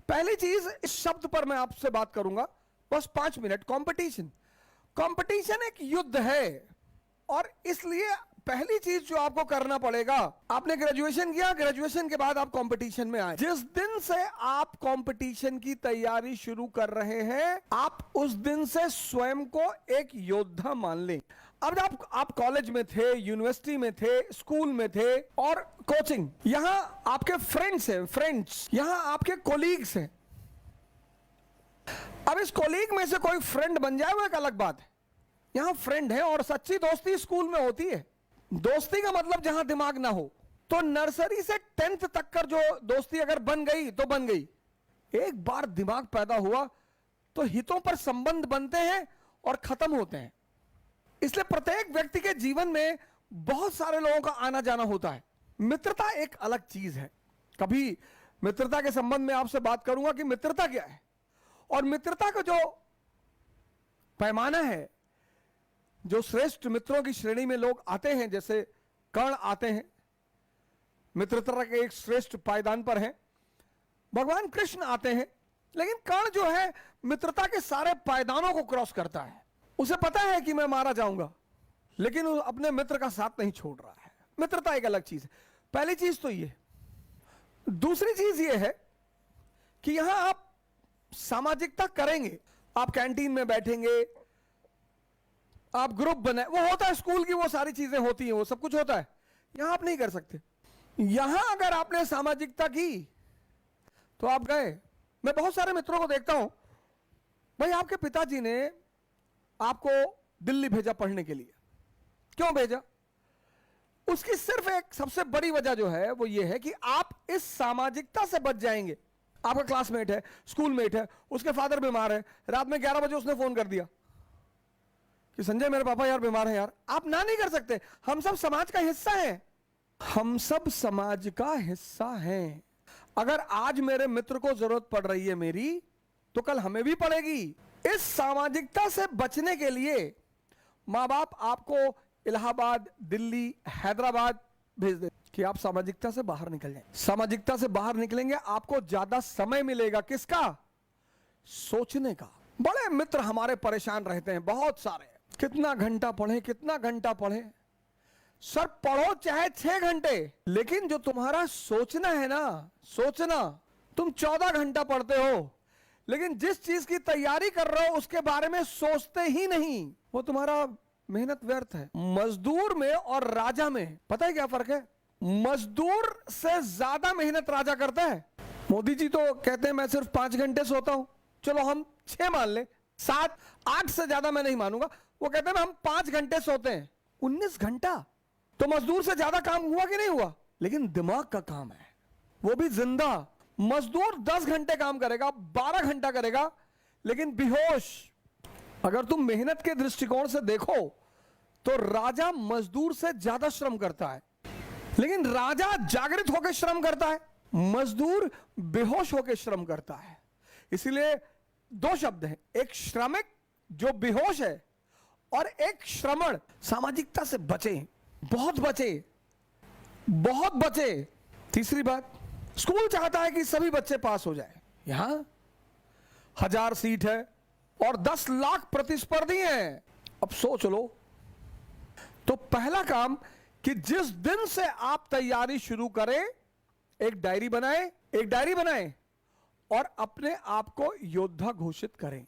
पहली चीज, इस शब्द पर मैं आपसे बात करूंगा बस 5 मिनट। कंपटीशन। कंपटीशन एक युद्ध है, और इसलिए पहली चीज जो आपको करना पड़ेगा, आपने ग्रेजुएशन किया, ग्रेजुएशन के बाद आप कंपटीशन में आए। जिस दिन से आप कंपटीशन की तैयारी शुरू कर रहे हैं, आप उस दिन से स्वयं को एक योद्धा मान लें। अब जब आप कॉलेज में थे, यूनिवर्सिटी में थे, स्कूल में थे और कोचिंग, यहां आपके फ्रेंड्स हैं, फ्रेंड्स, यहां आपके कोलीग्स हैं। अब इस कोलीग में से कोई फ्रेंड बन जाए वो एक अलग बात है। यहां फ्रेंड है, और सच्ची दोस्ती स्कूल में होती है। दोस्ती का मतलब जहां दिमाग ना हो। तो नर्सरी से 10th तक कर जो दोस्ती अगर बन गई तो बन गई। एक बार दिमाग पैदा हुआ तो हितों पर संबंध बनते हैं और खत्म होते हैं। इसलिए प्रत्येक व्यक्ति के जीवन में बहुत सारे लोगों का आना जाना होता है। मित्रता एक अलग चीज है। कभी मित्रता के संबंध में आपसे बात करूंगा कि मित्रता क्या है, और मित्रता का जो पैमाना है, जो श्रेष्ठ मित्रों की श्रेणी में लोग आते हैं, जैसे कर्ण आते हैं, मित्रता के एक श्रेष्ठ पायदान पर हैं। भगवान कृष्ण आते हैं, लेकिन कर्ण जो है मित्रता के सारे पायदानों को क्रॉस करता है। उसे पता है कि मैं मारा जाऊंगा, लेकिन वो अपने मित्र का साथ नहीं छोड़ रहा है। मित्रता एक अलग चीज है। पहली चीज तो ये। दूसरी चीज ये है कि यहां आप सामाजिकता करेंगे। आप कैंटीन में बैठेंगे, आप ग्रुप बनाए, वो होता है स्कूल की, वो सारी चीजें होती हैं, वो सब कुछ होता है। यहां आप नहीं कर सकते। यहां अगर आपने सामाजिकता की तो आप गए। मैं बहुत सारे मित्रों को देखता हूं, भाई आपके पिताजी ने आपको दिल्ली भेजा पढ़ने के लिए। क्यों भेजा? उसकी सिर्फ एक सबसे बड़ी वजह जो है वो ये है कि आप इस सामाजिकता से बच जाएंगे। आपका क्लासमेट है, स्कूलमेट है, उसके फादर बीमार है, रात में 11 बजे उसने फोन कर दिया कि संजय मेरे पापा यार बीमार हैं यार। आप ना नहीं कर सकते। हम सब समाज का हिस्सा हैं। हम सब समाज का हिस्सा हैं। अगर आज मेरे मित्र को जरूरत पड़ रही है मेरी, तो कल हमें भी पड़ेगी। इस सामाजिकता से बचने के लिए मां बाप आपको इलाहाबाद, दिल्ली, हैदराबाद भेज दे कि आप सामाजिकता से बाहर निकल जाएं। सामाजिकता से बाहर निकलेंगे, आपको ज्यादा समय मिलेगा। किसका? सोचने का। बड़े मित्र हमारे परेशान रहते हैं, बहुत सारे। कितना घंटा पढ़े, कितना घंटा पढ़े। सर पढ़ो चाहे 6 घंटे, लेकिन जो तुम्हारा सोचना है ना, सोचना, तुम 14 घंटा पढ़ते हो, लेकिन जिस चीज की तैयारी कर रहे हो उसके बारे में सोचते ही नहीं, वो तुम्हारा मेहनत व्यर्थ है। मजदूर में और राजा में पता है क्या फर्क है? मजदूर से ज्यादा मेहनत राजा करता है। मोदी जी तो कहते हैं मैं सिर्फ 5 घंटे सोता हूं। चलो हम 6 मान ले, 7, 8 से ज्यादा मैं नहीं मानूंगा। वो कहते हैं हम 5 घंटे सोते हैं। 19 घंटा तो मजदूर से ज्यादा काम हुआ कि नहीं हुआ? लेकिन दिमाग का काम है, वो भी जिंदा। मजदूर 10 घंटे काम करेगा, 12 घंटा करेगा, लेकिन बेहोश। अगर तुम मेहनत के दृष्टिकोण से देखो तो राजा मजदूर से ज्यादा श्रम करता है, लेकिन राजा जागृत होकर श्रम करता है, मजदूर बेहोश होकर श्रम करता है। इसलिए 2 शब्द हैं, एक श्रमिक जो बेहोश है और एक श्रमण। सामाजिकता से बचे, बहुत बचे, बहुत बचे। तीसरी बात, स्कूल चाहता है कि सभी बच्चे पास हो जाए। यहां 1000 सीट है और 10 लाख प्रतिस्पर्धी हैं। अब सोच लो। तो पहला काम कि जिस दिन से आप तैयारी शुरू करें, एक डायरी बनाएं, और अपने आप को योद्धा घोषित करें।